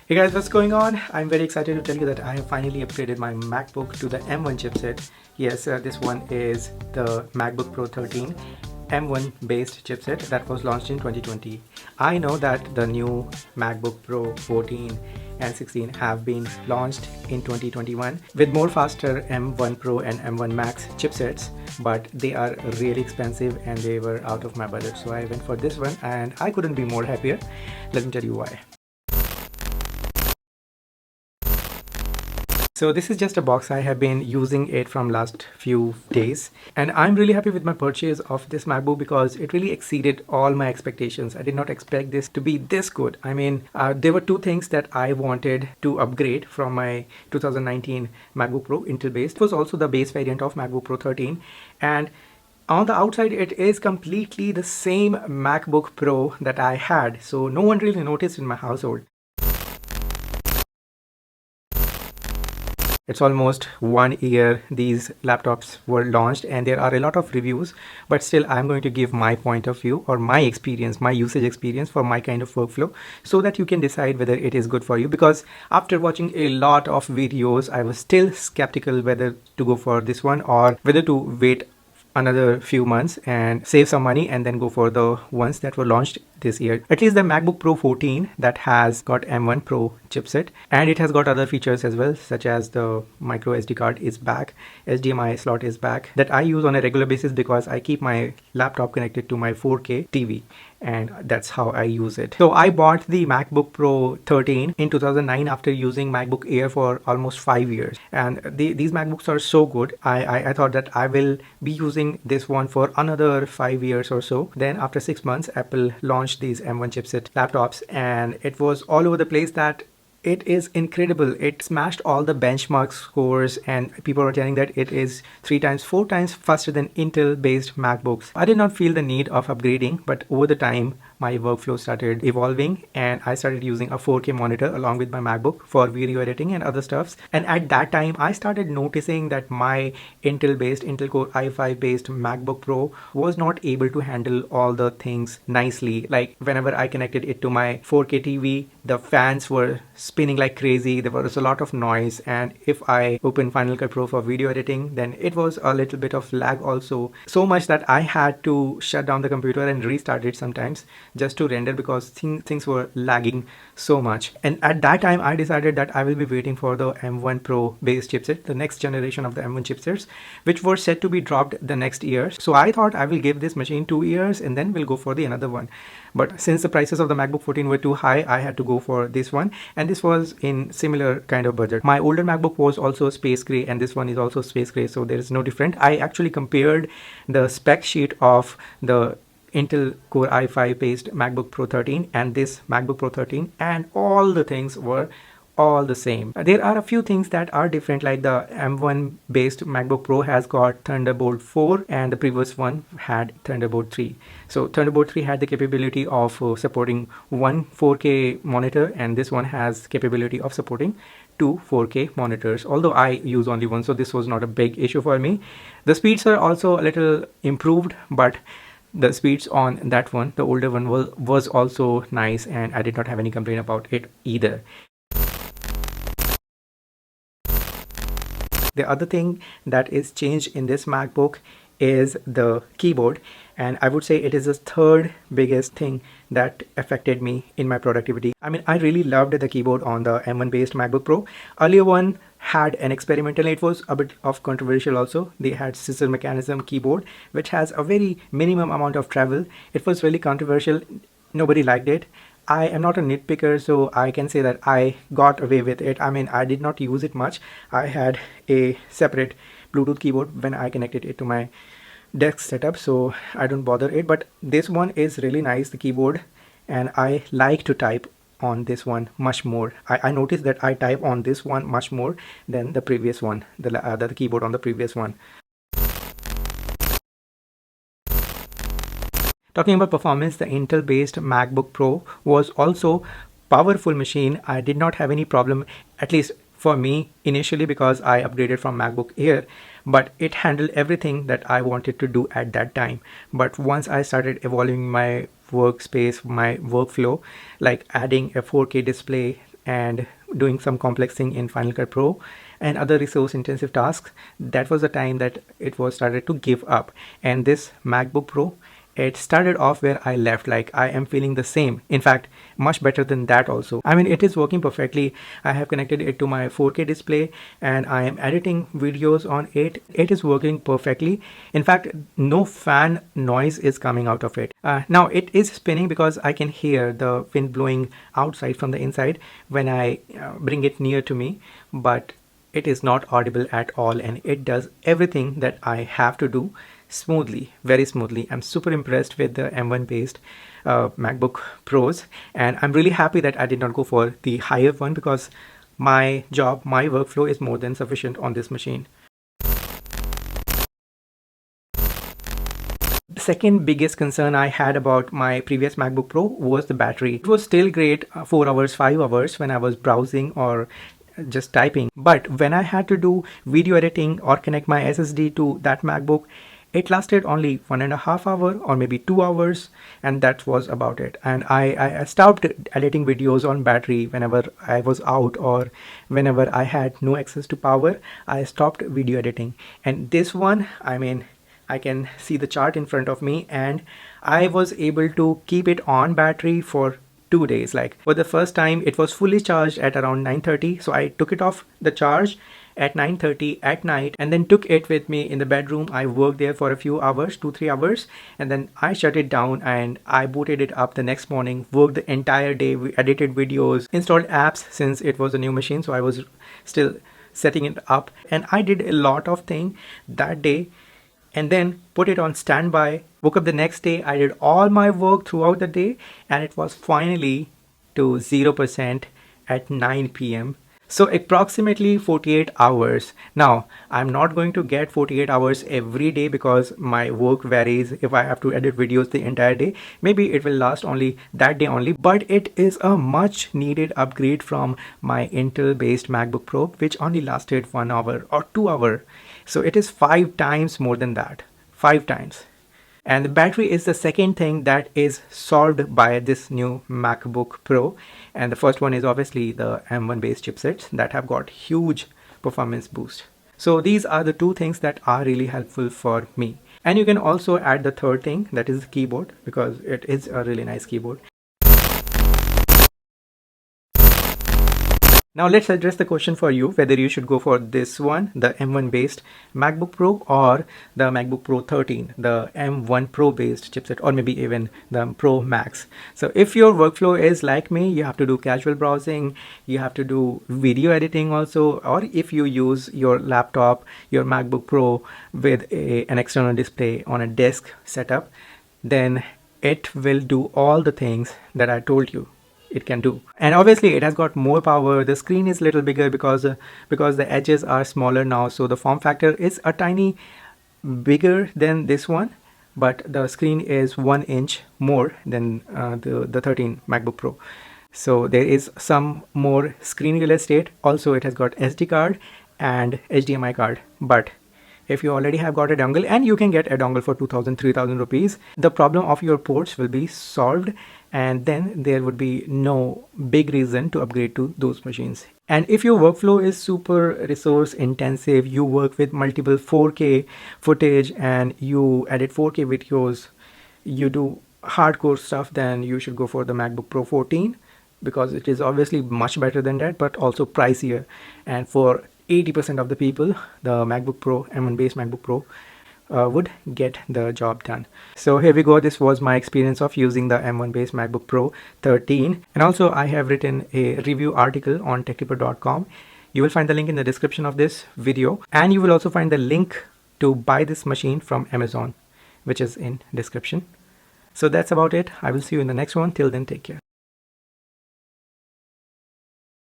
Hey guys, what's going on? I'm very excited to tell you that I have finally upgraded my MacBook to the M1 chipset. Yes, this one is the MacBook Pro 13 M1 based chipset that was launched in 2020. I know that the new MacBook Pro 14 and 16 have been launched in 2021 with more faster M1 Pro and M1 Max chipsets, but they are really expensive and they were out of my budget. So I went for this one and I couldn't be more happier. Let me tell you why. So this is just a box. I have been using it from last few days and I'm really happy with my purchase of this MacBook because it really exceeded all my expectations. I did not expect this to be this good. I mean, there were two things that I wanted to upgrade from my 2019 MacBook Pro Intel based. It was also the base variant of MacBook Pro 13, and on the outside it is completely the same MacBook Pro that I had, so no one really noticed in my household. It's almost 1 year these laptops were launched and there are a lot of reviews, but still I'm going to give my point of view or my experience, my usage experience for my kind of workflow, so that you can decide whether it is good for you. Because after watching a lot of videos, I was still skeptical whether to go for this one or whether to wait another few months and save some money and then go for the ones that were launched this year. At least the MacBook Pro 14 that has got M1 Pro chipset, and it has got other features as well, such as the micro SD card is back, HDMI slot is back, that I use on a regular basis because I keep my laptop connected to my 4K TV and that's how I use it. So I bought the MacBook Pro 13 in 2009 after using MacBook Air for almost 5 years, and these MacBooks are so good. I thought that I will be using this one for another 5 years or so. Then after 6 months, Apple launched these M1 chipset laptops and it was all over the place that it is incredible. It smashed all the benchmark scores and people are telling that it is 3 times, 4 times faster than Intel based MacBooks. I did not feel the need of upgrading, but over the time my workflow started evolving and I started using a 4K monitor along with my MacBook for video editing and other stuffs. And at that time I started noticing that my Intel Core i5 based MacBook Pro was not able to handle all the things nicely. Like whenever I connected it to my 4K TV, the fans were spinning like crazy. There was a lot of noise, and if I open Final Cut Pro for video editing, then it was a little bit of lag also. So much that I had to shut down the computer and restart it sometimes just to render because things were lagging so much. And at that time I decided that I will be waiting for the M1 Pro based chipset, the next generation of the M1 chipsets, which were set to be dropped the next year. So I thought I will give this machine 2 years and then we'll go for the another one. But since the prices of the MacBook 14 were too high, I had to go for this one, and this was in similar kind of budget. My older MacBook was also space gray and this one is also space gray, so there is no different. I actually compared the spec sheet of the Intel Core i5 based MacBook Pro 13 and this MacBook Pro 13, and all the things were all the same. There are a few things that are different, like the M1 based MacBook Pro has got Thunderbolt 4 and the previous one had Thunderbolt 3. So Thunderbolt 3 had the capability of supporting one 4K monitor, and this one has capability of supporting 2 4K monitors, although I use only one, so this was not a big issue for me. The speeds are also a little improved, but the speeds on that one, the older one, was also nice and I did not have any complaint about it either. The other thing that is changed in this MacBook is the keyboard, and I would say it is the third biggest thing that affected me in my productivity. I mean, I really loved the keyboard on the M1 based MacBook Pro. Earlier one had an experimental, it was a bit of controversial also. They had scissor mechanism keyboard which has a very minimum amount of travel. It was really controversial, nobody liked it. I am not a nitpicker, so I can say that I got away with it. I mean, I did not use it much. I had a separate Bluetooth keyboard when I connected it to my desk setup, so I don't bother it. But this one is really nice, the keyboard, and I like to type on this one much more. I noticed that I type on this one much more than the previous one, the keyboard on the previous one. Talking about performance, the Intel based MacBook Pro was also powerful machine. I did not have any problem, at least for me initially, because I upgraded from MacBook Air, but it handled everything that I wanted to do at that time. But once I started evolving my workspace, my workflow, like adding a 4K display and doing some complex thing in Final Cut Pro and other resource intensive tasks, that was the time that it was started to give up. And this MacBook Pro, it started off where I left. Like, I am feeling the same, in fact much better than that also. I mean, it is working perfectly. I have connected it to my 4K display and I am editing videos on it. It is working perfectly. In fact, no fan noise is coming out of it. Now it is spinning because I can hear the wind blowing outside from the inside when I bring it near to me, but it is not audible at all, and it does everything that I have to do smoothly, very smoothly. I'm super impressed with the M1 based MacBook Pros, and I'm really happy that I did not go for the higher one because my job, my workflow is more than sufficient on this machine. The second biggest concern I had about my previous MacBook Pro was the battery. It was still great 4 hours, 5 hours when I was browsing or just typing, but when I had to do video editing or connect my SSD to that MacBook, it lasted only 1.5 hours or maybe 2 hours, and that was about it. And I stopped editing videos on battery whenever I was out or whenever I had no access to power. I stopped video editing. And this one, I mean, I can see the chart in front of me, and I was able to keep it on battery for 2 days. Like, for the first time it was fully charged at around 9:30, so I took it off the charge at 9:30 at night and then took it with me in the bedroom. I worked there for a few hours, 2-3 hours, and then I shut it down and I booted it up the next morning, worked the entire day. We edited videos, installed apps since it was a new machine, so I was still setting it up, and I did a lot of things that day and then put it on standby. Woke up the next day, I did all my work throughout the day, and it was finally to 0% at 9 p.m. So approximately 48 hours. Now, I'm not going to get 48 hours every day because my work varies. If I have to edit videos the entire day, maybe it will last only that day only, but it is a much needed upgrade from my Intel based MacBook Pro, which only lasted 1 hour or 2 hours. So it is 5 times more than that, 5 times. And the battery is the second thing that is solved by this new MacBook Pro. And the first one is obviously the M1 based chipsets that have got huge performance boost. So these are the two things that are really helpful for me. And you can also add the third thing, that is the keyboard, because it is a really nice keyboard. Now let's address the question for you, whether you should go for this one, the M1 based MacBook Pro, or the MacBook Pro 13, the M1 Pro based chipset, or maybe even the Pro Max. So if your workflow is like me, you have to do casual browsing, you have to do video editing also, or if you use your laptop, your MacBook Pro with an external display on a desk setup, then it will do all the things that I told you it can do. And obviously it has got more power. The screen is a little bigger because the edges are smaller now, so the form factor is a tiny bigger than this one, but the screen is 1 inch more than the 13 MacBook Pro. So there is some more screen real estate. Also it has got SD card and HDMI card, but if you already have got a dongle, and you can get a dongle for 2,000-3,000 rupees, the problem of your ports will be solved, and then there would be no big reason to upgrade to those machines. And if your workflow is super resource intensive, you work with multiple 4K footage and you edit 4K videos, you do hardcore stuff, then you should go for the MacBook Pro 14, because it is obviously much better than that, but also pricier. And for 80% of the people, the MacBook Pro, M1 based MacBook Pro would get the job done. So here we go. This was my experience of using the M1 based MacBook Pro 13. And also I have written a review article on techtipper.com. You will find the link in the description of this video, and you will also find the link to buy this machine from Amazon, which is in description. So that's about it. I will see you in the next one. Till then, take care.